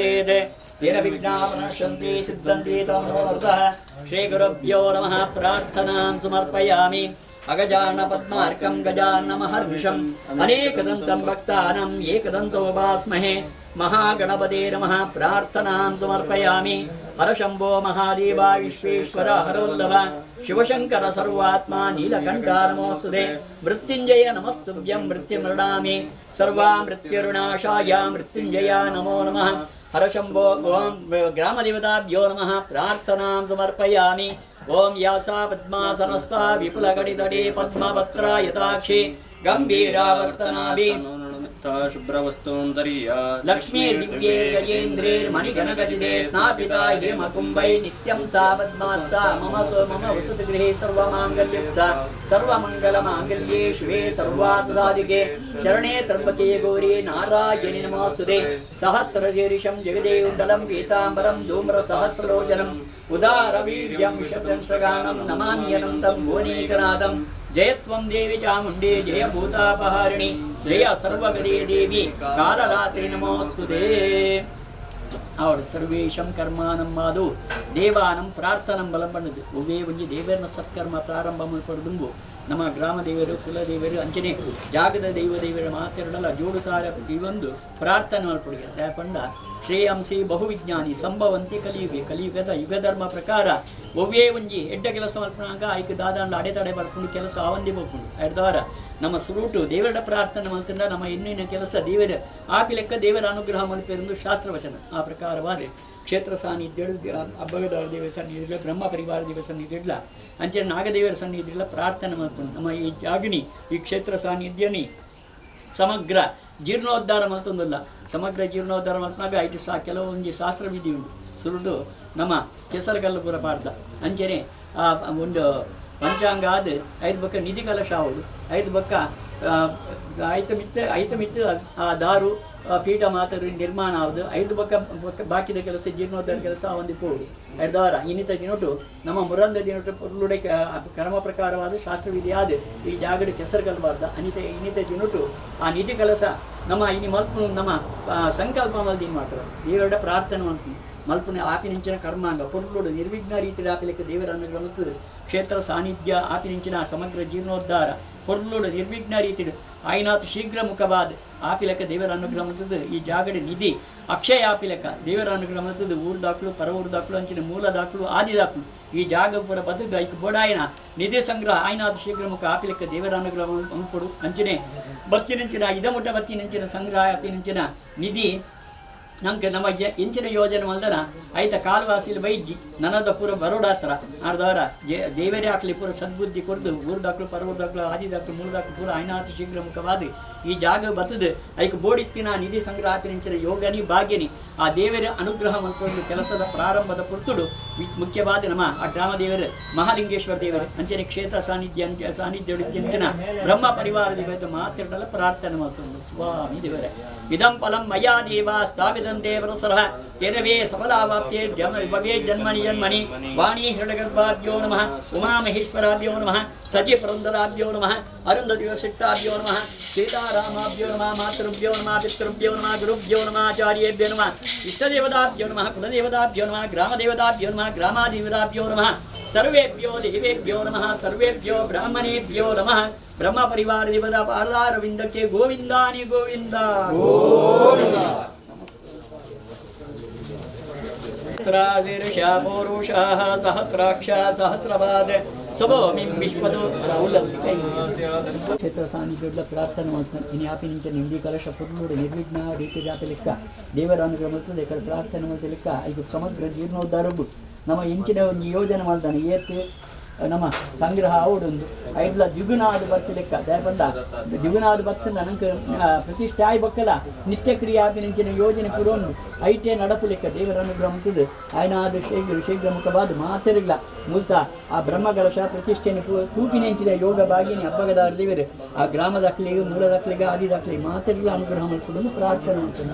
स्मरेत् तेन विघ्नाः प्रणश्यन्ति सिद्धन्ति तमोऽर्थः। श्रीगुरुभ्यो नमः। प्रार्थनां समर्पयामि। अगजानन पद्मार्कं गजाननमहर्निशम् अनेकदन्तं भक्तानां एकदन्तमुपास्महे। महागणपते नमः। प्रार्थनां समर्पयामि। हरशम्भो महादेव विश्वेश्वर हरवल्लभ शिवशंकर सर्वात्मा नीलकण्ठा नमोऽस्तुते। मृत्युञ्जय नमस्तुभ्यं मृत्युमृणामि सर्वा मृत्युर्नाशाय मृत्युञ्जय नमो नमः। हरशम्भो ओं ग्रामदेवताभ्यो नमः। प्रार्थनां समर्पयामि। ओं यासा पद्मासनस्था विपुलकटितटे पद्मपत्रा यथाक्षी गम्भीरावर्तनाभि शुभ्रवस्तून्तरीया लक्ष्मी दिव्यैर्गजेन्द्रैर्मणिगणगजिते स्नापिता हेमकुम्भै नित्यं सा पद्मास्ता मम वसतिगृहे सर्वमाङ्गल्ययुक्ता सर्वमङ्गलमाङ्गल्ये शिवे सर्वार्थसाधिके शरणे त्र्यम्बके गौरी नारायणि नमोऽस्तुते। सहस्रशीर्षं जगदेवदलं पीताम्बरं धूम्रसहस्रलोचनम् उदारवीर्यं विशदंश्रगानं नमाम्यनन्तं भुवनेकनाथं। जयत्वं देवी चामुण्डे जय भूतापहारिणि जय सर्वगदे देवी कालरात्रि नमोऽस्तुते। और सर्वेशं कर्मानं मादु देवानं प्रार्थनं बलं पण्णुदु ಒವ್ವೇ ಒಂಜಿ ದೇವರನ ಸತ್ಕರ್ಮ ಪ್ರಾರಂಭ ಮಾಡಿಕೊಡುದು ನಮ್ಮ ಗ್ರಾಮ ದೇವರು ಕುಲ ದೇವರು ಅಂಚನೆ ಜಾಗದ ದೇವರ ಮಾತೆರಡಲ ಜೋಡುತ್ತಾರೆ ಈ ಒಂದು ಪ್ರಾರ್ಥನೆ ಮಾಡಿಕೊಡುಗೆ ಪಂಡ ಶ್ರೇಯಾಂಸಿ ಬಹುವಿಜ್ಞಾನಿ ಸಂಭವಂತಿ ಕಲಿಯುಗದ ಯುಗಧರ್ಮ ಪ್ರಕಾರ ಒವ್ವೇ ಒಂಜಿ ಎಡ್ಡ ಕೆಲಸ ಮಲ್ಪನಾಗ ಐಕ್ ದಾದಾಂಡ ಅಡೆತಡೆ ಬರ್ಕೊಂಡು ಕೆಲಸ ಆವಂದಿ ಬೋಕೊಂಡು ಎಡ್ದವರ ನಮ್ಮ ಸುರುಟು ದೇವರ ಪ್ರಾರ್ಥನೆ ಮಾಡ್ತಿಂದ ನಮ್ಮ ಇನ್ನಿನ ಕೆಲಸ ದೇವರ ಆಪಿ ಲೆಕ್ಕ ದೇವರ ಅನುಗ್ರಹ ಮಲ್ಪೆಂದು ಶಾಸ್ತ್ರವಚನ ಆ ಪ್ರಕಾರವಾದ ಕ್ಷೇತ್ರ ಸಾನ್ನಿಧ್ಯ ಅಬ್ಬಗದಾರ ದೇವರ ಸನ್ನಿಧಿಲ್ಲ ಬ್ರಹ್ಮ ಪರಿವಾರ ದೇವರ ಸನ್ನಿಧಿಲ್ಲ ಅಂಚೆ ನಾಗದೇವರ ಸನ್ನಿಧಿಲ್ಲ ಪ್ರಾರ್ಥನೆ ಮಾಡ್ಕೊಂಡು ನಮ್ಮ ಈ ಜಾಗಿನಿ ಈ ಕ್ಷೇತ್ರ ಸಾನ್ನಿಧ್ಯನಿ ಸಮಗ್ರ ಜೀರ್ಣೋದ್ಧಾರ ಮತ್ತೊಂದಲ್ಲ ಸಮಗ್ರ ಜೀರ್ಣೋದ್ಧಾರ ಮಲ್ಪನಾಗ ಐದು ಕೆಲವೊಂದು ಶಾಸ್ತ್ರವಿಧಿ ಉಂಟು ಸುರುಡು ನಮ್ಮ ಕೆಸರಗಲ್ಲಪುರ ಪಾರ್ದ ಅಂಚನೆ ಒಂದು ಪಂಚಾಂಗ ಆದ ಐದು ಬಕ್ಕ ನಿಧಿ ಕಲಶ ಆವುದು ಐದು ಬಕ್ಕ ಐತ ಮಿತ್ತು ಆ ದಾರು ಪೀಠ ಮಾತರು ನಿರ್ಮಾಣ ಆಗುದು ಐದು ಬಕ್ಕ ಬಾಕಿದ ಕೆಲಸ ಜೀರ್ಣೋದ್ಧಾರ ಕೆಲಸ ಒಂದು ಪೋಡು ಎಡ್ದವಾರ ಇನ್ನಿತ ದಿನೊಟ್ಟು ನಮ್ಮ ಮುರಂದ ದಿನೊಟ್ಟು ಪುರ್ಲುಡೆ ಕ್ರಮ ಪ್ರಕಾರವಾದ ಶಾಸ್ತ್ರವಿಧಿ ಆದ ಈ ಜಾಗದ ಕೆಸರುಗಲ್ಬಾರ್ದ ಇನ್ನಿತ ದಿನೊಟ್ಟು ಆ ನಿಧಿ ಕಲಸ ನಮ್ಮ ಇನ್ನು ಮಲ್ಪ ನಮ್ಮ ಸಂಕಲ್ಪ ಮಲ್ದಿನ ಮಾಡ್ತಾರೆ ದೇವರ ಪ್ರಾರ್ಥನೆ ಮಾಡ್ತೀನಿ ಮಲ್ಪನೆ ಆಪಿನಿಂಚಿನ ಕರ್ಮಾಂಗ ಪುರ್ಲುಡು ನಿರ್ವಿಘ್ನ ರೀತಿಯ ಆಪಿಲೆಕ್ಕ ದೇವರ ಅನುಗ್ರಹ ಕ್ಷೇತ್ರ ಸಾನ್ನಿಧ್ಯ ಆಪಿನಿಂಚಿನ ಸಮಗ್ರ ಜೀರ್ಣೋದ್ಧಾರ ಪುರ್ಲುಡು ನಿರ್ವಿಘ್ನ ರೀತಿ ಆಯ್ನಾಥ್ ಶೀಘ್ರ ಮುಖವಾದ ಆಪಿಲೆಕ್ಕ ದೇವರ ಅನುಗ್ರಹ ಮಾಡ್ತದೆ ಈ ಜಾಗದ ನಿಧಿ ಅಕ್ಷಯ ಆಪಿಲೆಕ್ಕ ದೇವರ ಅನುಗ್ರಹ ಮಾಡ್ತದೆ ಊರು ದಾಖಲು ಪರ ಊರು ದಾಖಲು ಅಂಚಿನ ಮೂಲ ದಾಖಲು ಆದಿ ದಾಖಲು ಈ ಜಾಗ ಪುರ ಬದುಕು ಐಕ್ ಬೋಡಾಯನ ನಿಧಿ ಸಂಗ್ರಹ ಆಯ್ನಾಥ್ ಶೀಘ್ರ ಮುಖ ಆಪಿಲೆಕ್ಕ ದೇವರ ಅನುಗ್ರಹ ಅಂಕೊಡು ಅಂಚನೆ ಬತ್ತಿನಿಂಚಿನ ಇದಮುಟ್ಟ ಬತ್ತಿನಿಂಚಿನ ಸಂಗ್ರಹ ಆಪಿನಿಂಚಿನ ನಿಧಿ ನಮ್ಗೆ ನಮ್ಮ ಇಂಚಿನ ಯೋಜನೆ ಮಲ್ದನ ಐತ ಕಾಲುವಾಸಿಲಿ ಬೈಜ್ಜಿ ನನ್ನದ ಪೂರ ಬರೋಡ ಹತ್ರ ಆಡ್ದವರ ದೇವರೇ ಹಾಕ್ಲಿ ಪೂರ ಸದ್ಬುದ್ಧಿ ಕೊಡ್ದು ಊರು ದಾಖಲು ಪರವೂರು ದಾಖಲು ಆದಿ ದಾಖಲು ಮೂರು ದಾಖಲು ಪೂರ ಆಯ್ನಾಥ ಶೀಘ್ರ ಮುಖವಾದ ಈ ಜಾಗ ಬತ್ತದು ಐಕ್ ಬೋಡಿತ್ತಿನ ನಿಧಿ ಸಂಗ್ರಹ ಆಪಿನಿಂಚಿನ ಯೋಗನಿ ಭಾಗ್ಯನಿ ಆ ದೇವರ ಅನುಗ್ರಹ ಮಾಡ್ಕೊಂಡು ಕೆಲಸದ ಪ್ರಾರಂಭದ ಪುರ್ತುಡು ಮುಖ್ಯವಾದ ನಮ್ಮ ಆ ಗ್ರಾಮ ದೇವರು ಮಹಾಲಿಂಗೇಶ್ವರ ದೇವರು ಅಂಚನೆ ಕ್ಷೇತ್ರ ಸಾನ್ನಿಧ್ಯ ಅಂಚನ ಬ್ರಹ್ಮ ಪರಿವಾರ ದೇವರ ಮಾತಿರಲ್ಲ ಪ್ರಾರ್ಥನೆ ಮಾಡ್ಕೊಂಡು ಸ್ವಾಮಿ ದೇವರೇ ಇದಂ ಫಲಂ ಮಯಾ ದೇವ ಸ್ಥಾಪಿತಂತೆ ವರಸರಃ ತೇನವೇ ಸಫಲಾವಾಪ್ತೇ ಭವೇ ಜನ್ಮನಿ ಜನ್ಮನಿ ವಾಣಿ ಹಿರಣ್ಯಗರ್ಭಾಭ್ಯೋ ನಮಃ ಉಮಾಮಹೇಶ್ವರಾಭ್ಯೋ ನಮಃ ಸಚಿ ಪುರಂದರಾಭ್ಯೋ ನಮಃ ಅರುಂಧತಿಯ ಶಿಷ್ಟಾಭ್ಯೋ ನಮಃ ಸೀತಾರಾಮಾಭ್ಯೋ ನಮಃ ಮಾತೃಭ್ಯೋ ನಮಃ ಪಿತೃಭ್ಯೋ ನಮಃ ಗುರುಭ್ಯೋ ನಮಃ ಆಚಾರ್ಯೇಭ್ಯೋ ನಮಃ ಇಷ್ಟದೇವತಾಭ್ಯೋ ನಮಃ ಕುಲದೇವತಾಭ್ಯೋ ನಮಃ ಗ್ರಾಮದೇವತಾಭ್ಯೋ ನಮಃ ಗ್ರಾಮಾದೇವತಾಭ್ಯೋ ನಮಃ ಸರ್ವೇಭ್ಯೋ ದೇವೇಭ್ಯೋ ನಮಃ ಸರ್ವೇಭ್ಯೋ ಬ್ರಾಹ್ಮಣೇಭ್ಯೋ ನಮಃ ಬ್ರಹ್ಮ ಪರಿವಾರ ದೇವದ ಪಾದಾರವಿಂದಕ್ಕೆ ಗೋವಿಂದಾನಿ ಗೋವಿಂದ सहस्राशीर्षा पौरुषाः सहस्राक्ष सहस्रपाद स्वभूमिं विश्वतो ಕ್ಷೇತ್ರ ಸಾನ್ನಿಧ್ಯ ಪ್ರಾರ್ಥನೆ ಮಾಡ್ತಾನೆ ಇನ್ನು ಆಪಿನಿಂಚ ನಿಂದಿ ಕಲಶ ಪುರ್ಲೂಡು ನಿರ್ವಿಘ್ನ ರೀತಿ ಜಾತಿ ಲೆಕ್ಕ ದೇವರ ಅನುಗ್ರಹ ಮಾಡ್ತದೆ ಈ ಪ್ರಾರ್ಥನೆ ಮಾಡಿದ ಲೆಕ್ಕ ಇದು ಸಮಗ್ರ ಜೀರ್ಣೋದ್ಧಾರ ನಮ್ಮ ಇಂಚಿನ ಒಂದು ಯೋಜನೆ ಮಾಡ್ತಾನೆ ಏತ್ ನಮ್ಮ ಸಂಗ್ರಹ ಅವಡೊಂದು ಐಡ್ಲ ದ್ವಿಗುಣಾದ ಬರ್ತಿ ಲೆಕ್ಕ ದಯಪಂಡ ದ್ವಿಗುಣಾದ ಭಕ್ತನ ನಂಗೆ ಪ್ರತಿಷ್ಠೆ ಆಯ್ ಬಕ್ಕಲ್ಲ ನಿತ್ಯ ಕ್ರಿಯೆ ಆಪಿನಿಂಚಿನ ಯೋಜನೆ ಪುರೋನು ಐಟೇ ನಡಪು ಲೆಕ್ಕ ದೇವರ ಅನುಗ್ರಹ ಮುಟ್ಟಿದ್ದು ಆಯ್ನಾದ ಶೀಘ್ರ ಮುಖವಾದ ಮಾತೆರಿಗ್ಲ ಮೂಲತ ಆ ಬ್ರಹ್ಮಕಲಶ ಪ್ರತಿಷ್ಠೆಯನ್ನು ತೂಪಿನೆಂಚಿನ ಯೋಗ ಭಾಗಿನಿ ಹಬ್ಬಗದಾರ ದೇವರು ಆ ಗ್ರಾಮದ ಅಕ್ಲಿಗೆ ಮೂಲದ ಅಕ್ಲಿಗೆ ಆದಿದ ಅಕ್ಲಿಗೆ ಮಾತೆರಿಗ್ಲ ಅನುಗ್ರಹ ಮಾಡಿಕೊಂಡು ಪ್ರಾರ್ಥನೆ ಮಾಡ್ತಾನೆ.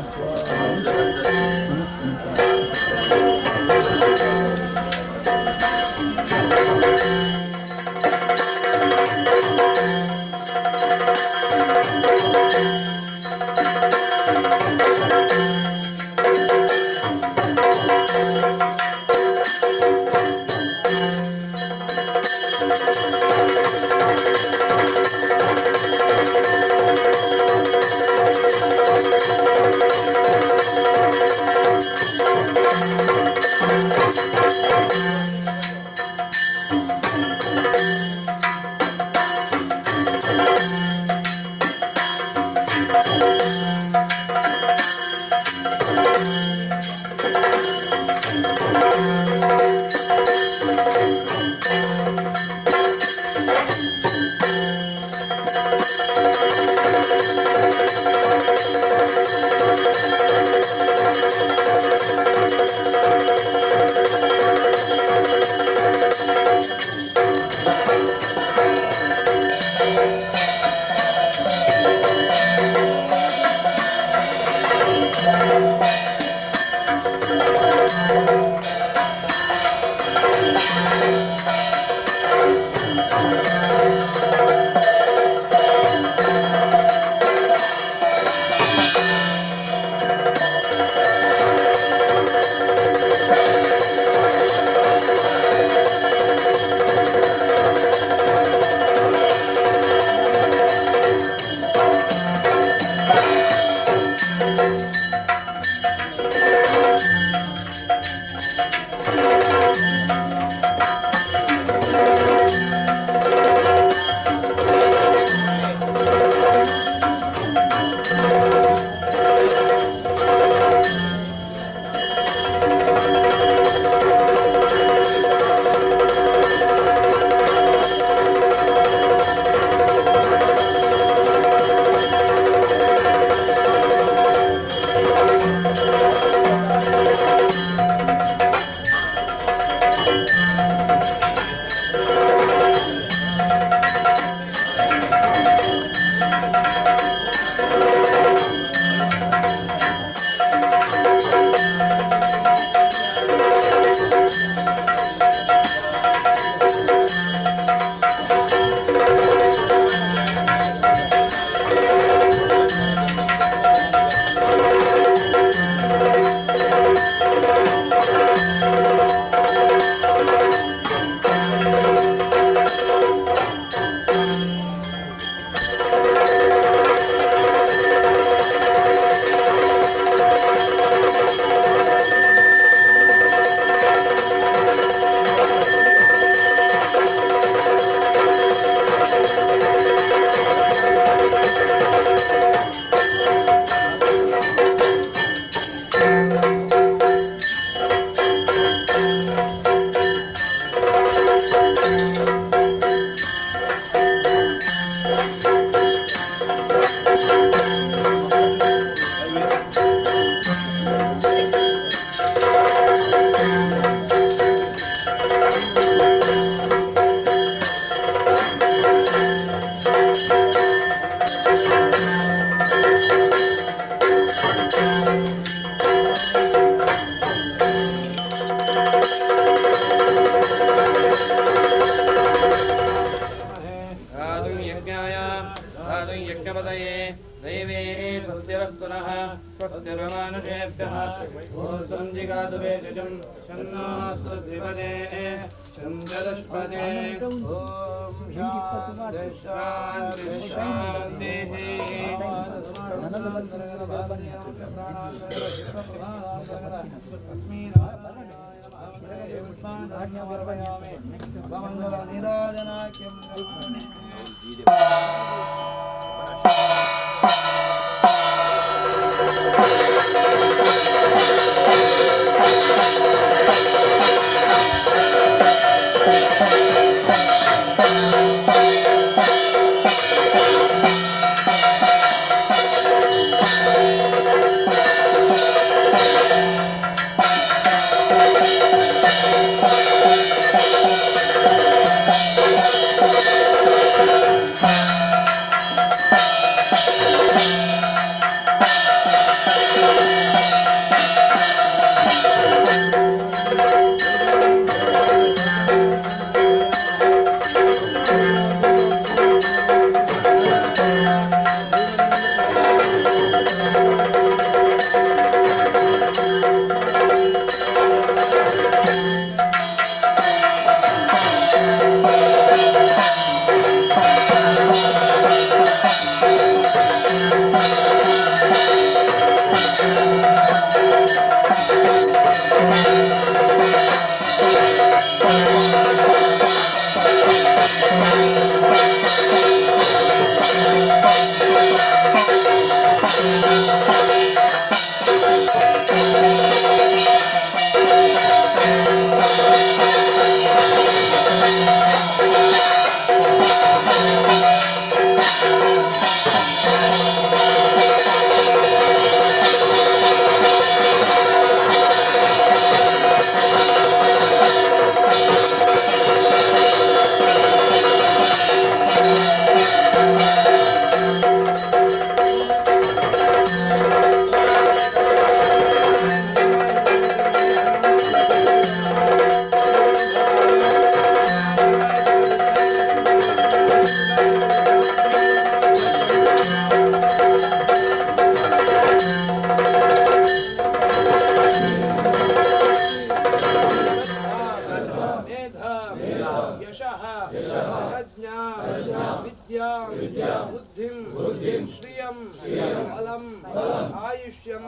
बलम आयुष्यम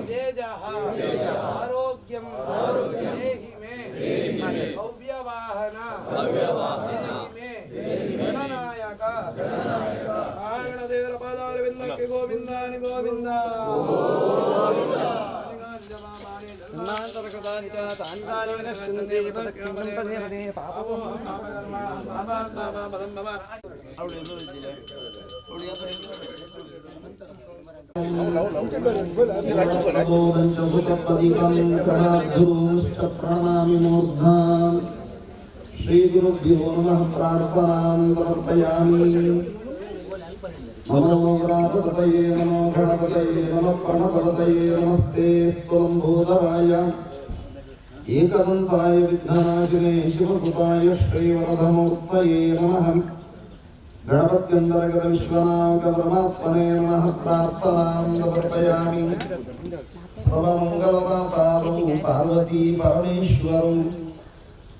तेजः आरोग्यम देहि मे भव्यवाहन देहि मे गणनायक नारायणदेवर पादारविंदಕ್ಕೆ ಗೋವಿಂದಾನಿ ಗೋವಿಂದ ಶ್ರೀ ಗುರುಭ್ಯೋ ನಮಃ ಪ್ರಾರ್ಥನಾಂ ಸಮರ್ಪಯಾಮಿ. ನಮೋ ಗಣಪತಯೇ ನಮೋ ಗಣಪತಯೇ ನಮಃ ಪ್ರಣತಪತಯೇ ನಮಸ್ತೆ ಸ್ತುಲಂಬೋಧರಾಯ ಏಕದಂತಾಯ ವಿಘ್ನನಾಶಿನೇ ಶಿವಸುತಾಯ ಶ್ರೀವರಧಮೂರ್ತಯೇ ನಮಃ. ಗಣಪತ್ಯಂತರ್ಗತ ವಿಶ್ವನಾಯಕ ಪರಮಾತ್ಮನೇ ನಮಃ ಪ್ರಾರ್ಥನಾಂ ಸಮರ್ಪಯಾಮಿ. ಸರ್ವಮಂಗಲದಾತಾರೌ ಪಾರ್ವತೀ ಪರಮೇಶ್ವರೌ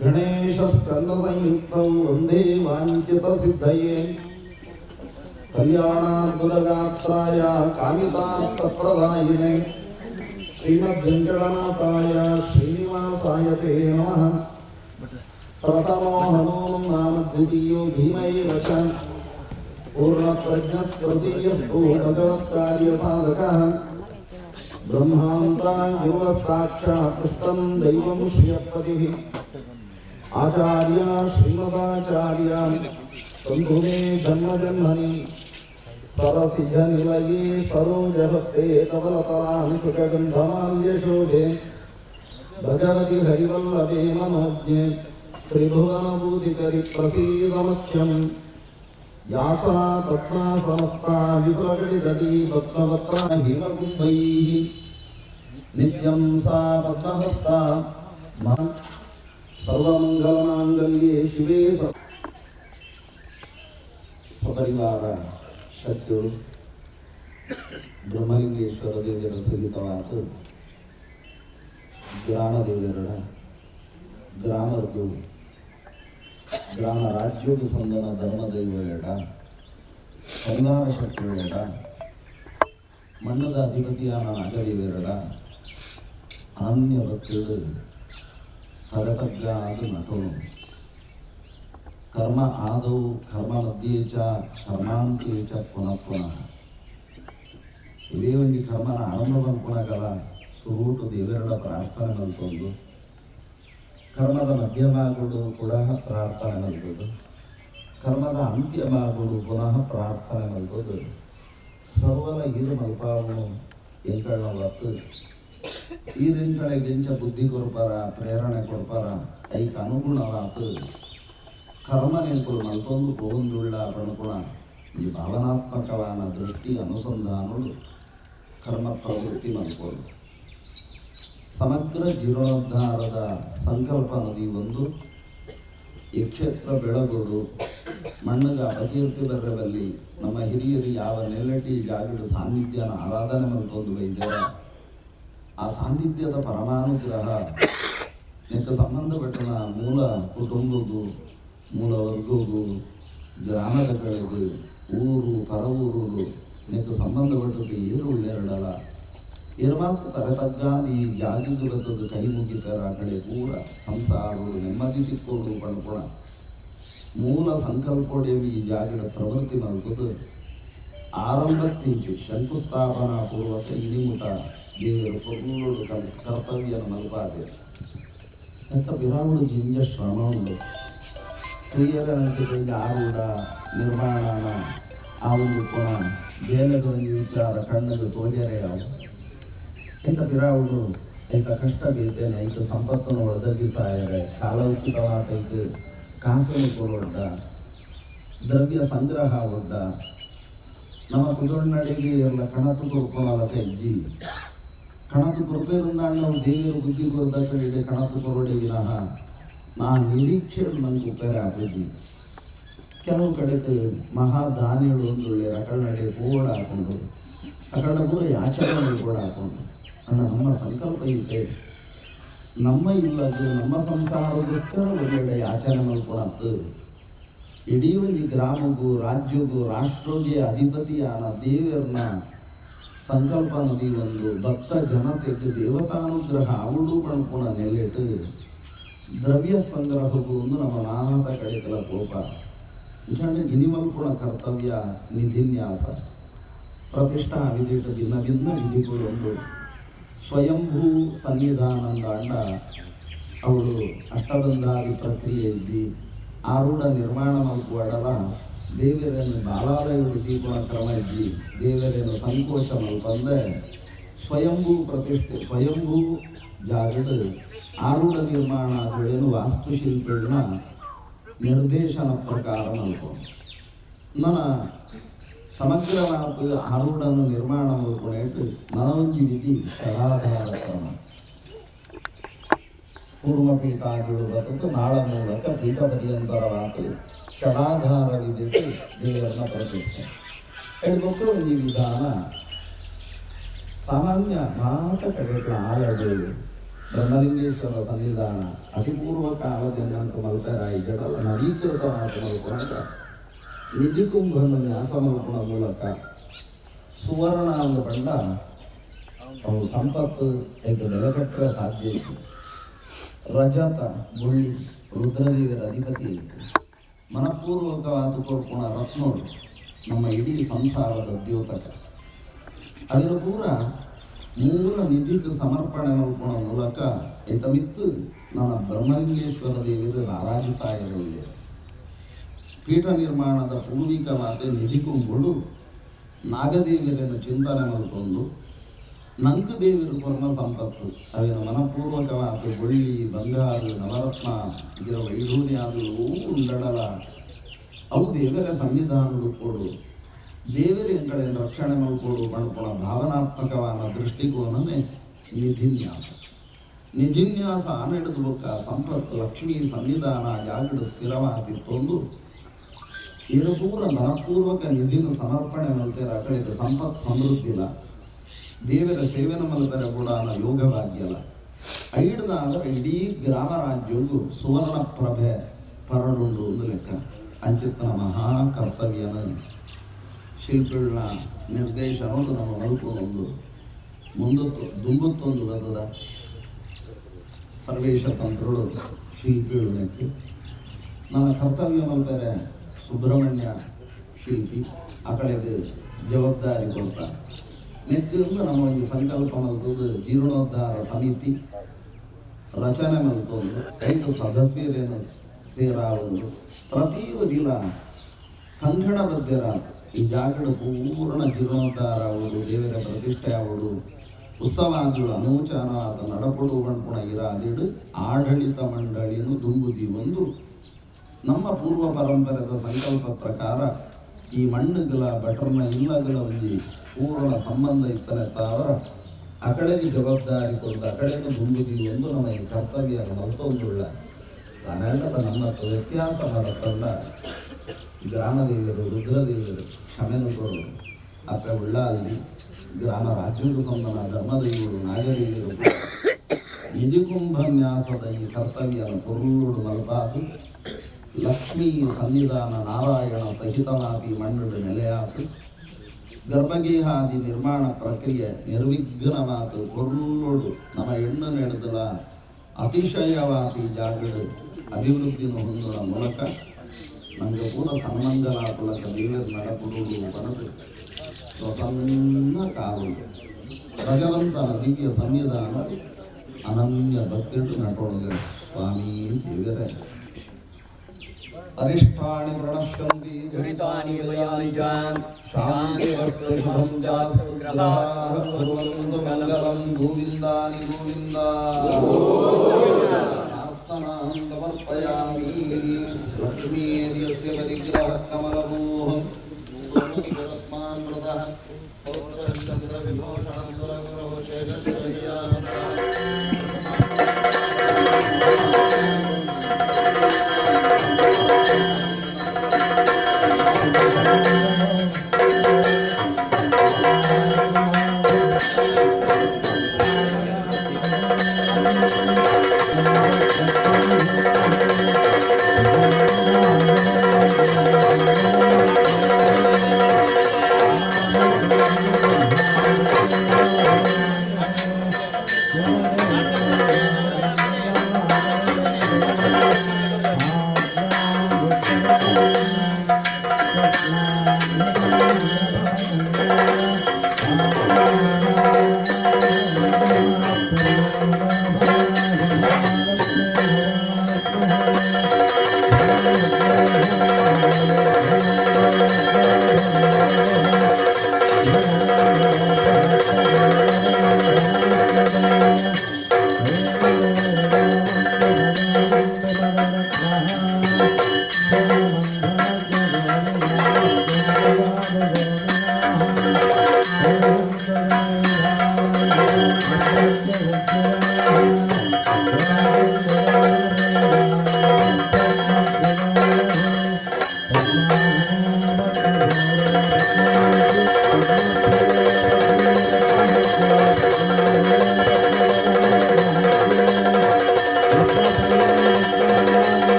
ಗಣೇಶಸ್ಕಂದ ಸಂಯುಕ್ತೌ ವಂದೇ ವಾಂಛಿತಸಿದ್ಧಯೇ ಕಲ್ಯಾಣಾದ್ಭುತಗಾತ್ರಾಯ ಕಾಮಿತಾರ್ಥಪ್ರದಾಯಿನೇ ಶ್ರೀಮದ್ವೆಂಕಟನಾಥಾಯ ಶ್ರೀನಿವಾಸಾಯ ತೇ ನಮಃ. ಪ್ರಥಮೋ ಹನುಮಂ ನಾಮ ದ್ವಿತೀಯೋ ಭೀಮೈವ ಚ ಪೂರ್ಣಪ್ರಜ್ಞಪ್ರತಿಯಸ್ತು ಭಗವತ್ಕಾರ್ಯಸಾಧಕಃ ಬ್ರಹ್ಮಾಂತಾ ಗುರುಃ ಸಾಕ್ಷಾತ್ ಕೃಷ್ಣಂ ದೈವಂ ಶ್ರಿಯಪತಿಃ ಆಚಾರ್ಯ ಶ್ರೀಮದಾಚಾರ್ಯ ಸಂಧುಮೇ ಜನ್ಮಜನ್ಮನಿ ಸರಸಿಜ ನಿಲಯೇ ಸರೋಜಹಸ್ತೆ ಕಮಲತಲಾಂಶುಕಗಂಧಮಾಲ್ಯಶೋಭೆ ಭಗವತಿ ಹರಿವಲ್ಲಭೆ ಮನೋಜ್ಞೆ ತ್ರಿಭುವನಭೂತಿಕರಿ ಪ್ರಸೀದಮಖ್ಯಂ ಯಾಸಾ ಪದ್ಮಾ ಸಮಸ್ತಾ ವಿಪುಲಕಟಿತಟೀ ಪದ್ಮಪತ್ರ ಹಿಮಕುಂಭೈಃ ನಿತ್ಯಂ ಸಾ ಪದ್ಮಹಸ್ತಾ ಸರ್ವಮಂಗಲಮಾಂಗಲ್ಯೇ ಶಿವೇ ಸಪರಿವಾರ ಶಕ್ತಿಗಳು ಬ್ರಹ್ಮಲಿಂಗೇಶ್ವರ ದೇವರ ಸಹಿತವಾದ ಗ್ರಾಮ ದೇವರ ಗ್ರಾಮದ್ದು ಗ್ರಾಮ ರಾಜ್ಯೋಗ ಸಂದನ ಧರ್ಮ ದೈವವೇಡ ಪರಿವಾರ ಶಕ್ತಿವೇಡ ಮಣ್ಣದ ಅಧಿಪತಿಯಾನ ನಾಗದೇವೇರಡ ಅನನ್ಯ ಭಕ್ತಿಗಳು ತರತಗ್ಗ ಆದ ನಟನು ಕರ್ಮ ಆದವು ಕರ್ಮ ಮಧ್ಯೆ ಚ ಕರ್ಮಾಂತೆ ಚ ಪುನಃ ಪುನಃ ಇವೇ ಒಂದು ಕರ್ಮನ ಆರಂಭ ಬಂದ್ಕೊಳಗಲ್ಲ ಸುರೂಟು ದೇವರ ಪ್ರಾರ್ಥನೆ ಮಲ್ತೊಂದು ಕರ್ಮದ ಮಧ್ಯಭಾಗಗಳು ಕೂಡ ಪ್ರಾರ್ಥನೆ ಮಲ್ತದು ಕರ್ಮದ ಅಂತ್ಯ ಭಾಗಗಳು ಪುನಃ ಪ್ರಾರ್ಥನೆ ಮಲ್ತದು ಸರ್ವರ ಹಿರು ಮಲ್ಪಾವನು ಎಂಕಳ ಹೊತ್ತು ಈರಿಂಕಳೆಗೆಂಚ ಬುದ್ಧಿ ಕೊಡ್ಪಾರ ಪ್ರೇರಣೆ ಕೊಡ್ಪಾರ ಐಕ ಅನುಗುಣವಾತು ಕರ್ಮ ನೆನಪುಗಳು ಮಲ್ತೊಂದು ಗೋಂದುಳ್ಳ ಬಣ್ಕೊಳ ಈ ಭಾವನಾತ್ಮಕವಾದ ದೃಷ್ಟಿ ಅನುಸಂಧಾನಗಳು ಕರ್ಮ ಪ್ರವೃತ್ತಿ ಮಲ್ಕೊಳ್ಳು ಸಮಗ್ರ ಜೀರ್ಣೋದ್ಧಾರದ ಸಂಕಲ್ಪ ನದಿ ಒಂದು ಈ ಕ್ಷೇತ್ರ ಬೆಳಗೋಡು ಮಣ್ಣಗ ಅಪಕೀರ್ತಿ ಬರ್ರವಲ್ಲಿ ನಮ್ಮ ಹಿರಿಯರು ಯಾವ ನೆಲ್ಲಟಿ ಜಾಗದ ಸಾನ್ನಿಧ್ಯನ ಆರಾಧನೆ ಮಲ್ತೊಂದು ಬೈದ್ಯಾರ ಆ ಸಾನ್ನಿಧ್ಯದ ಪರಮಾನುಗ್ರಹ ಇದಕ್ಕೆ ಸಂಬಂಧಪಟ್ಟ ಮೂಲ ಕುಟುಂಬಗೂ ಮೂಲ ವರ್ಗಗೂ ಗ್ರಾಮದ ಕಡೆಗೂ ಊರು ಪರವೂರುಗಳು ಇದಕ್ಕೆ ಸಂಬಂಧಪಟ್ಟದ್ದು ಏರು ಒಳ್ಳೆರಡಲ್ಲ ಏರು ಮಾತ್ರ ತರತಗ್ಗಾದ ಈ ಜಾಗಿದ್ದು ಬರ್ತದ್ದು ಕೈ ಮುಗಿತರ ಆ ಕಡೆ ಕೂಡ ಸಂಸಾರಗಳು ನೆಮ್ಮದಿ ತಿಕ್ಕೋಡು ಪಡ್ಕೊಳ ಮೂಲ ಸಂಕಲ್ಪೋಡೆವಿ ಈ ಜಾಗದ ಪ್ರವೃತ್ತಿ ಮಲ್ತದ್ದು ಆರಂಭಕ್ಕಿಂಚು ಶಂಕುಸ್ಥಾಪನಾ ಪೂರ್ವಕ ಇನಿಮುಟ ದೇವರು ಪೊರ್ಲೋಡು ಕರ್ತವ್ಯನ ಮಲ್ಪಾದೆ ಅಂತ ವಿರಾವುಡು ಜಿಂಜ ಶ್ರಮ ಉಂಡು ಕ್ಲಿಯರ್ ಅಂಕಿತ ಆರೂಢ ನಿರ್ಮಾಣನ ಆ ಒಂದು ಪುಣ ಬೇಲದ ಒಂದು ವಿಚಾರ ಕಣ್ಣದು ತೋಜರೆ ಅವು ಎಂತ ವಿರಾವುಡು ಎಂತ ಕಷ್ಟ ಬೀರ್ತೇನೆ ಐಕ ಸಂಪತ್ತನ್ನು ಒದಗಿಸಾಯರೆ ಕಾಲ ಉಚಿತವಾದ ಐಕ ಕಾಸನ್ನು ಕೊಡೊಡ್ಡ ದ್ರವ್ಯ ಸಂಗ್ರಹ ಒಡ್ಡ ನಮ್ಮ ಕುದೊಣ್ಣಡಿಗೆ ಎಲ್ಲ ಕಣತು ಕೊರ್ಕೊಳಲ ಕಜ್ಜಿ ಕಣತು ಕೊರಬೇರಿಂದ ನಾವು ದೇವಿಯರು ಬುದ್ಧಿ ಕೊರದ ಕಡೆ ಕಣತು ಕೊರಡೆ ವಿನಃ ನಾ ನಿರೀಕ್ಷೆ ನಂಗೆ ಉಪೇರೆ ಆಗೋದು ಕೆಲವು ಕಡೆಗೆ ಮಹಾದಾನಿಗಳು ಒಂದೊಳ್ಳೆ ರಕಳ ನಡೆ ಬೋರ್ಡ್ ಹಾಕೊಂಡು ಅಕಡ ಪೂರ ಯಾಚನೆ ಬೋರ್ಡ್ ಹಾಕೊಂಡು ಅಣ್ಣ ನಮ್ಮ ಸಂಕಲ್ಪ ಐತೆ ನಮ್ಮ ಇಲ್ಲದು ನಮ್ಮ ಸಂಸಾರಗೋಸ್ಕರ ಒಂದೆಡೆ ಯಾಚನೆ ಮಾಡ್ಕೊಳತ್ತು ಇಡೀ ಒಂದು ಗ್ರಾಮಗೂ ರಾಜ್ಯಗೂ ರಾಷ್ಟ್ರಗೆ ಅಧಿಪತಿಯಾನ ದೇವರನ್ನ ಸಂಕಲ್ಪ ನದಿ ಒಂದು ಭಕ್ತ ಜನತೆಗೆ ದೇವತಾನುಗ್ರಹ ಅವಳು ಬಣ್ಪುಣ ನೆಲೆಟ್ಟು ದ್ರವ್ಯ ಸಂಗ್ರಹವು ಒಂದು ನಮ್ಮ ನಾನಾತ ಕಡೆಗಳ ಕೋಪ ಇಚಂಡೆ ಇನಿಮಲ್ಪುಣ ಕರ್ತವ್ಯ ನಿಧಿನ್ಯಾಸ ಪ್ರತಿಷ್ಠಾ ವಿಧಿಟ್ಟು ಭಿನ್ನ ಭಿನ್ನ ವಿಧಿಗಳು ಸ್ವಯಂಭೂ ಸನ್ನಿಧಾನಂದ ಅಂಡ ಅವಳು ಅಷ್ಟಬಂಧಾದಿ ಪ್ರಕ್ರಿಯೆ ಇದ್ದಿ ಆರೂಢ ನಿರ್ಮಾಣ ಮಲ್ಪುವಡಲ ದೇವರೇನು ಬಾಲಾಲಯುಡು ದೀಪಣ ಕ್ರಮ ಇದ್ದಿ ದೇವರೇನು ಸಂಕೋಚ ಮಲ್ಪಂದೆ ಸ್ವಯಂಭೂ ಪ್ರತಿಷ್ಠೆ ಸ್ವಯಂಭೂ ಜಾಗಡ್ ಆರೂಢ ನಿರ್ಮಾಣ ಆದಳೇನು ವಾಸ್ತುಶಿಲ್ಪಿಗಳನ್ನ ನಿರ್ದೇಶನ ಪ್ರಕಾರ ಮಲ್ಕೊಂಡು ನನ್ನ ಸಮಗ್ರವಾದ ಆರೂಢನು ನಿರ್ಮಾಣ ಮಲ್ಕೊಂಡು ನನವಂಜಿ ವಿಧಿ ಷಡಾಧಾರ ಕ್ರಮ ಪೂರ್ವಪೀಠಾದಿಗಳು ಬರ್ತದೆ ನಾಳ ಮೂಲಕ ಪೀಠ ಪರ್ಯಂತರವಾದ ಷಡಾಧಾರ ವಿಧಿಟ್ಟು ದೇವರನ್ನ ಪ್ರತಿಷ್ಠೆ ಹೇಳ್ಬೇಕು ಈ ವಿಧಾನ ಸಾಮಾನ್ಯ ಮಾತ ಕಡೆಗಳ ಆಲಗಳು ಬ್ರಹ್ಮಲಿಂಗೇಶ್ವರ ಸನ್ನಿಧಾನ ಅತಿಪೂರ್ವ ಕಾಲದಿಂದ ಮಲ್ಪರಾಯಿ ಜಡಲ ನವೀಕೃತ ಮಾತು ಮಲ್ಕೊಂಡ ನಿಧಿಕುಂಭನ ನ್ಯಾಸ ಮಲ್ಪುಣ ಮೂಲಕ ಸುವರ್ಣ ಅಂದ ಬಂಡ ಅವು ಸಂಪತ್ತು ಈಗ ಬೆಲೆ ಕಟ್ಟರೆ ಸಾಧ್ಯ ಇತ್ತು ರಜತ ಗುಳ್ಳಿ ರುದ್ರದೇವರ ಅಧಿಪತಿ ಇತ್ತು ಮನಪೂರ್ವಕವಾದ ಕೊರ್ಪುಣ ರತ್ನೋಡು ನಮ್ಮ ಇಡೀ ಸಂಸಾರದ ದ್ಯೋತಕ ಅದರ ಪೂರ ಮೂಲ ನಿಧಿಗೆ ಸಮರ್ಪಣೆ ಮಲ್ಪುಣ ಮೂಲಕ ಏತಮಿತ್ತು ನನ್ನ ಬ್ರಹ್ಮಲಿಂಗೇಶ್ವರ ದೇವರು ರಾರಾಜಿಸಾಯರಲ್ಲಿ ಪೀಠ ನಿರ್ಮಾಣದ ಪೂರ್ವಿಕವಾದ ನಿಧಿಕುಂಬುಳು ನಾಗದೇವಿಯರನ್ನು ಚಿಂತನೆ ಮಲ್ತೊಂದು ನಂಕು ದೇವಿರು ಕೊರ್ಮ ಸಂಪತ್ತು ಅವೇನು ಮನಪೂರ್ವಕವಾದ ಬೆಳ್ಳಿ ಬಂಗಾರ ನವರತ್ನ ಇದರ ವೈಢೂರ್ಯಾದವು ಉಂಡಡಲ ಅವು ದೇವರ ಸನ್ನಿಧಾನಗಳು ಕೊಡು ದೇವರ ಎಂಗಳನ್ನು ರಕ್ಷಣೆ ಮಲ್ಕೊಡು ಮಣ್ಕೊಳ ಭಾವನಾತ್ಮಕವಾದ ದೃಷ್ಟಿಕೋನವೇ ನಿಧಿನ್ಯಾಸ ನಿಧಿನ್ಯಾಸ ನಡೆದು ಬೊಕ್ಕ ಸಂಪತ್ತು ಲಕ್ಷ್ಮೀ ಸನ್ನಿಧಾನ ಜಾಗಡು ಸ್ಥಿರವಾತಿತ್ತೊಂದು ಇರಪೂರ ಮನಪೂರ್ವಕ ನಿಧಿನ ಸಮರ್ಪಣೆ ಮಲ್ತೇರ ಕಳೆದ ಸಂಪತ್ ಸಮೃದ್ಧಿಲ ದೇವರ ಸೇವೆನ ಮಲ್ಪರ ಕೂಡ ಯೋಗ ಭಾಗ್ಯಲ ಐಡ್ದ ಅಂದ್ರೆ ಇಡೀ ಗ್ರಾಮ ರಾಜ್ಯವು ಸುವರ್ಣ ಪ್ರಭೆ ಪರಡುಂಡು ಒಂದು ಲೆಕ್ಕ ಅಂಚಿತ್ತನ ಮಹಾ ಕರ್ತವ್ಯನ ಶಿಲ್ಪಿಗಳ ನಿರ್ದೇಶನ ನಮ್ಮ ಮಲ್ಕೊಂಡು ಮುಂದೊತ್ತು ದುಂಬತ್ತೊಂದು ಬದದ ಸರ್ವೇಶ ತಂತ್ರಗಳು ಶಿಲ್ಪಿಗಳು ನೆಕ್ಕೆ ನನ್ನ ಕರ್ತವ್ಯ ಮಲ್ಪರೆ ಸುಬ್ರಹ್ಮಣ್ಯ ಶಿಲ್ಪಿ ಆ ಕಡೆಗೆ ಜವಾಬ್ದಾರಿ ಕೊಡ್ತಾ ನೆಕ್ಕಿಂದ ನಮ್ಮ ಈ ಸಂಕಲ್ಪ ಮಲ್ತದ್ದು ಜೀರ್ಣೋದ್ಧಾರ ಸಮಿತಿ ರಚನೆ ಮಲ್ತೊಂದು 5 ಸದಸ್ಯರೇನು ಸೇರಾವೊಂದು ಪ್ರತಿ ಒದಿಲ ಕಂಕಣಬದ್ಧರಾದ ಈ ಜಾಗದ ಪೂರ್ಣ ಜೀರ್ಣೋದ್ಧಾರ ಆಗುವುದು ದೇವರ ಪ್ರತಿಷ್ಠೆ ಆಗುವುದು ಉತ್ಸವಾದಿಗಳು ಅನೂಚಾನವಾದ ನಡಪಡು ಬಣ್ಪುಣ ಇರಾದಿಡು ಆಡಳಿತ ಮಂಡಳಿಯನ್ನು ದುಂಬುದಿ ಒಂದು ನಮ್ಮ ಪೂರ್ವ ಪರಂಪರೆದ ಸಂಕಲ್ಪ ಪ್ರಕಾರ ಈ ಮಣ್ಣುಗಳ ಬಟರ್ನ ಇಲ್ಲಗಳ ಒಂದು ಪೂರ್ಣ ಸಂಬಂಧ ಇತ್ತಲೆ ತಾವರ ಆ ಕಡೆಗೆ ಜವಾಬ್ದಾರಿ ಕೊಟ್ಟು ಆ ಕಡೆಗೆ ದುಂಬುದಿ ಒಂದು ನಮ್ಮ ಈ ಕರ್ತವ್ಯ ಮಲ್ತೊಂದುಳ್ಳ ಕನ್ನಡದ ನಮ್ಮ ವ್ಯತ್ಯಾಸ ಮಾಡತ್ತಲ್ಲ ಗ್ರಾಮದೇವಿಯರು ರುದ್ರದೇವಿಯರು ಕ್ಷಮೆನುಗಳು ಅಕ್ಕ ಉಳ್ಳಾಲಿ ಗ್ರಾಮ ರಾಜ್ಯಕ್ಕೂ ಸಂಬಂಧ ಧರ್ಮದೈವರು ನಾಗದೇವಿಯರು ನಿಧಿಕುಂಭನ್ಯಾಸದ ಈ ಕರ್ತವ್ಯನ ಪೊರುಳುಡು ಮಲ್ಪಾತು ಲಕ್ಷ್ಮೀ ಸನ್ನಿಧಾನ ನಾರಾಯಣ ಸಹಿತವಾದಿ ಮಣ್ಣುಡು ನೆಲೆಯಾತು ಗರ್ಭಗೇಹಾದಿ ನಿರ್ಮಾಣ ಪ್ರಕ್ರಿಯೆ ನಿರ್ವಿಘ್ನವಾದ ಪೊರುಳುಡು ನಮ್ಮ ಹೆಣ್ಣು ನಡೆದಲ ಅತಿಶಯವಾದಿ ಜಾಗಡು ಅಭಿವೃದ್ಧಿನ ಹೊಂದುವ ಮೂಲಕ ನಮಗೆ ಪೂರ ಸನ್ಮಂಗಲಾಪುಲಕ ದೇವರ ನಡಪುಡುವುದು ಬರದು ಪ್ರಸನ್ನ ಕಾಲು ಭಗವಂತನ ದಿವ್ಯ ಸಂವಿಧಾನ ಅನನ್ಯ ಭಕ್ತಿಟ್ಟು ನಟೋಣಗ ಸ್ವಾಮಿ ದೇವರೇ ಅರಿಷ್ಟಾಣಿ ಪ್ರಣಶ್ಯಂತಿ ದುರಿತಾನಿ ವಯಾನಿ ಚ ಶಾಂತಿ ವಸ್ತು ಶುಭಂ ಜಾಸ್ತು ಗ್ರಹಾಃ ಭಗವಂತು ಮಂಗಲಂ ಗೋವಿಂದಾನಿ ಗೋವಿಂದ ಪ್ರಾರ್ಥನಾಂ ಸಮರ್ಪಯಾಮಿ ಲಕ್ಷ್ಮೀರ್ಯಸ್ಯ ಪರಿಗ್ರಹ ಕಮಲಮೋಹಂ ರತ್ಮಾಮೃತಃ ಪೌತ್ರಚಂದ್ರ ವಿಭೂಷಣಂ ಸುರಗುರೋ ಶೇಷಶ್ರಯ್ಯಾ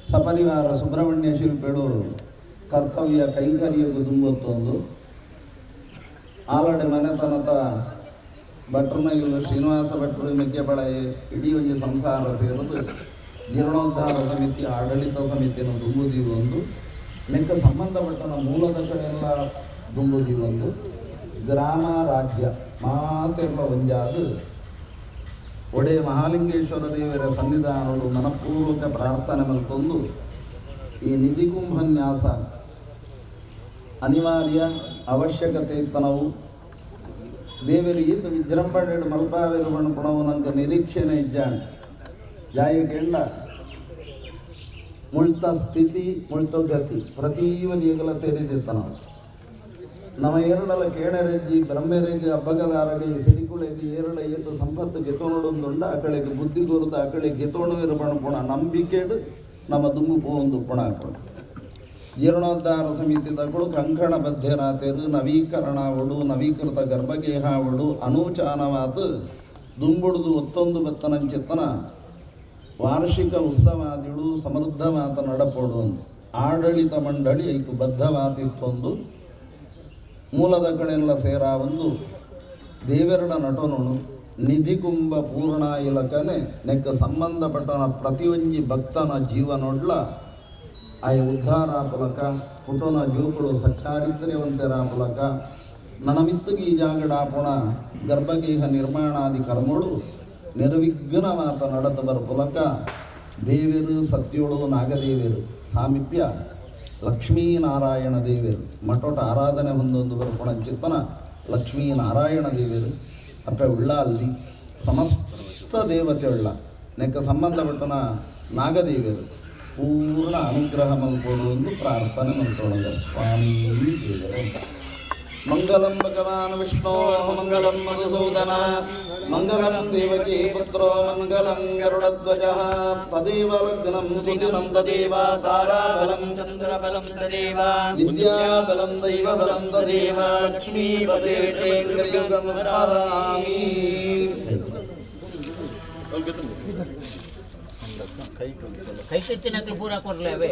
ಸಪರಿವಾರ ಸುಬ್ರಹ್ಮಣ್ಯ ಶಿಲ್ಪಿಗಳು ಕರ್ತವ್ಯ ಕೈಂಕರ್ಯಕ್ಕೆ ತುಂಬೊತ್ತೊಂದು ಆಲಡೆ ಮನೆತನದ ಭಟ್ರನ ಇಲ್ಲ ಶ್ರೀನಿವಾಸ ಭಟ್ರು ಮೆಕ್ಕೆಬಳೆ ಇಡೀ ಒಂದು ಸಂಸಾರ ಸೇರಿದು ಜೀರ್ಣೋದ್ಧಾರ ಸಮಿತಿ ಆಡಳಿತ ಸಮಿತಿಯನ್ನು ದುಂಬುದಿ ಒಂದು ನೆಕ್ಕ ಸಂಬಂಧಪಟ್ಟ ಮೂಲದ ಕಡೆಯೆಲ್ಲ ದುಂಬುದಿ ಒಂದು ಗ್ರಾಮ ರಾಜ್ಯ ಮಾತೆಲ್ಲ ಒಂಜಾದು ಒಡೆ ಮಹಾಲಿಂಗೇಶ್ವರ ದೇವರ ಸನ್ನಿಧಾನಗಳು ಮನಪೂರ್ವಕ ಪ್ರಾರ್ಥನೆ ಮಲ್ತೊಂದು ಈ ನಿಧಿ ಕುಂಭನ್ಯಾಸ ಅನಿವಾರ್ಯ ಅವಶ್ಯಕತೆ ಇತ್ತನವು ದೇವರಿಗೆ ವಿಜೃಂಭಣೆ ಮಲ್ಪಾವೇರು ಬಣ್ಪಣವು ನಂಗೆ ನಿರೀಕ್ಷೆನೆ ಇಜ್ಜಾಣೆ ಜಾಯಗೆಲ್ಲ ಮುಳ್ತ ಸ್ಥಿತಿ ಮುಳ್ತ ಗತಿ ಪ್ರತೀವನ್ ಈಗಲ ತೆರೆದಿತ್ತ ನಾವು ನಮ್ಮ ಏರಳಲ ಕೇಣರೆಜ್ಜಿ ಬ್ರಹ್ಮೆರೆಗೆ ಹಬ್ಬಗದಾರಗೆ ಸಿರಿಕುಳೆಗೆ ಏರಳ ಏತು ಸಂಪತ್ತು ಗೆತೋಣೊಂದುಂಡ ಆ ಕಡೆಗೆ ಬುದ್ಧಿ ಗುರುತ ಆ ಕಡೆ ಗೆತೋಣವಿರು ಬಣ್ಪುಣ ನಂಬಿಕೆಡು ನಮ್ಮ ದುಮ್ಮು ಪೋಂದು ಪುಣ ಹಾಕೋಣ ಜೀರ್ಣೋದ್ಧಾರ ಸಮಿತಿ ತಗಳು ಕಂಕಣ ಬದ್ಧರಾತೆದು ನವೀಕರಣ ಒಡು ನವೀಕೃತ ಗರ್ಭಗೇಹ ಒಡು ಅನೂಚಾನವಾದ ದುಂಬುಡ್ದು ಒತ್ತೊಂದು ಬತ್ತನಂಚಿತ್ತನ ವಾರ್ಷಿಕ ಉತ್ಸವಾದಿಗಳು ಸಮೃದ್ಧ ಮಾತ ನಡಪಡು ಆಡಳಿತ ಮಂಡಳಿ ಐತು ಬದ್ಧವಾತಿತ್ತೊಂದು ಮೂಲದ ಕಡೆಲ್ಲ ಸೇರ ಒಂದು ದೇವೆರಡ ನಟನೋನು ನಿಧಿ ಕುಂಭ ಪೂರ್ಣ ಇಲಕನೆ ನೆಕ್ಕ ಸಂಬಂಧಪಟ್ಟನ ಪ್ರತಿಯೊಂಜಿ ಭಕ್ತನ ಜೀವನೊಡ್ಲ ಆಯ ಉದ್ಧಾರ ಪುಲಕ ಪುಟನ ಜೋಕುಳು ಸಚ್ಚಾರಿತ್ರ್ಯವಂತರ ಪುಲಕ ನನಮಿತ್ತಗಿ ಈ ಜಾಗಡಾಪುಣ ಗರ್ಭಗೇಹ ನಿರ್ಮಾಣಾದಿ ಕರ್ಮಗಳು ನಿರ್ವಿಘ್ನ ಮಾತ ನಡತ ಬರ ಪುಲಕ ದೇವರು ಸತ್ಯೋಳು ನಾಗದೇವರು ಸಾಮೀಪ್ಯ ಲಕ್ಷ್ಮೀನಾರಾಯಣ ದೇವರು ಮಠೋಟ ಆರಾಧನೆ ಹೊಂದೊಂದು ಬರ್ಪುಣ ಚಿತ್ತನ ಲಕ್ಷ್ಮೀನಾರಾಯಣ ದೇವರು ಅಪ್ಪ ಉಳ್ಳ ಅಲ್ಲಿ ಸಮಸ್ತ ದೇವತೆ ಉಳ್ಳ ನೆಕ್ಕ ಸಂಬಂಧಪಟ್ಟನ ನಾಗದೇವರು ಪೂರ್ಣ ಅನುಗ್ರಹ ಮಲ್ಪೋಡು ಒಂದು ಪ್ರಾರ್ಥನೆ ಮಲ್ತೊಳಗ ಸ್ವಾಮಿ ದೇವರು ಮಂಗಲಂ ಭಗವಾನ್ ವಿಷ್ಣೋ ಮಂಗಲಂ ಮಧುಸೂದನ ಮಂಗಲಂ ದೇವಕೀ ಪುತ್ರೋ ಮಂಗಲಂ ಗರುಡಧ್ವಜ ತದೇವ ಲಗ್ನಂ ಸುದಿನಂ ತದೇವ ತಾರಾಬಲಂ ಚಂದ್ರಬಲಂ ತದೇವ ವಿದ್ಯಾಬಲಂ ದೈವಬಲಂ ತದೇವ ಲಕ್ಷ್ಮೀಪದೇ ತೇಂದ್ರಿಯುಗಂ ಸ್ಮರಾಮಿ. ಕೈ ಕೆತ್ತಿನಕ್ಕೆ ಪೂರ ಕೊಡ್ಲೇವೆ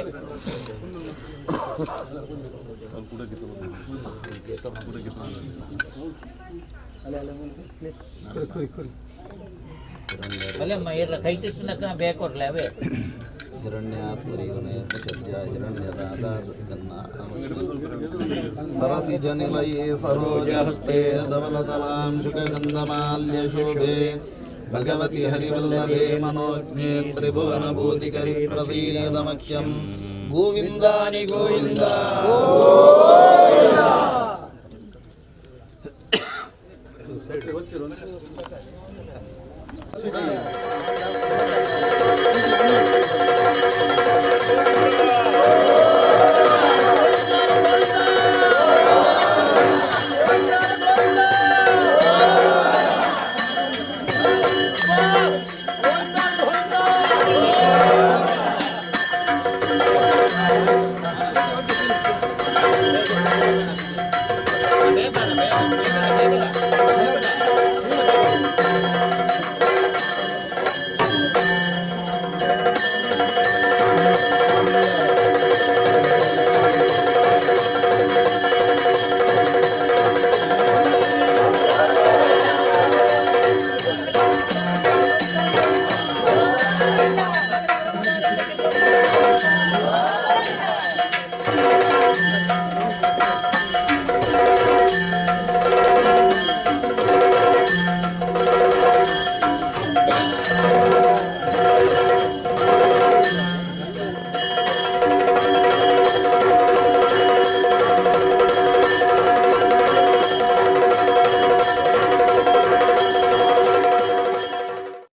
ಅಲ್ಲಮ್ಮ ಎಲ್ಲ ಕೈ ಕೆತ್ತಿನಕ್ಕೆ ಬೇಕೊಡ್ಲೇವೆ ಸರಸಿ ಜನಿಲಯೇ ಸರೋಜ ಹಸ್ತೆ ಧವಲತಲಾಂ ಶುಕಗಂಧಮಾಲ್ಯ ಶೋಭೆ ಭಗವತಿ ಹರಿವಲ್ಲಭೆ ಮನೋಜ್ಞೆ ತ್ರಿಭುವನಭೂತಿಕರಿ ಪ್ರಸೀದಮಖ್ಯಂ ಗೋವಿಂದಾನಿ ಗೋವಿಂದ ಗೋವಿಂದ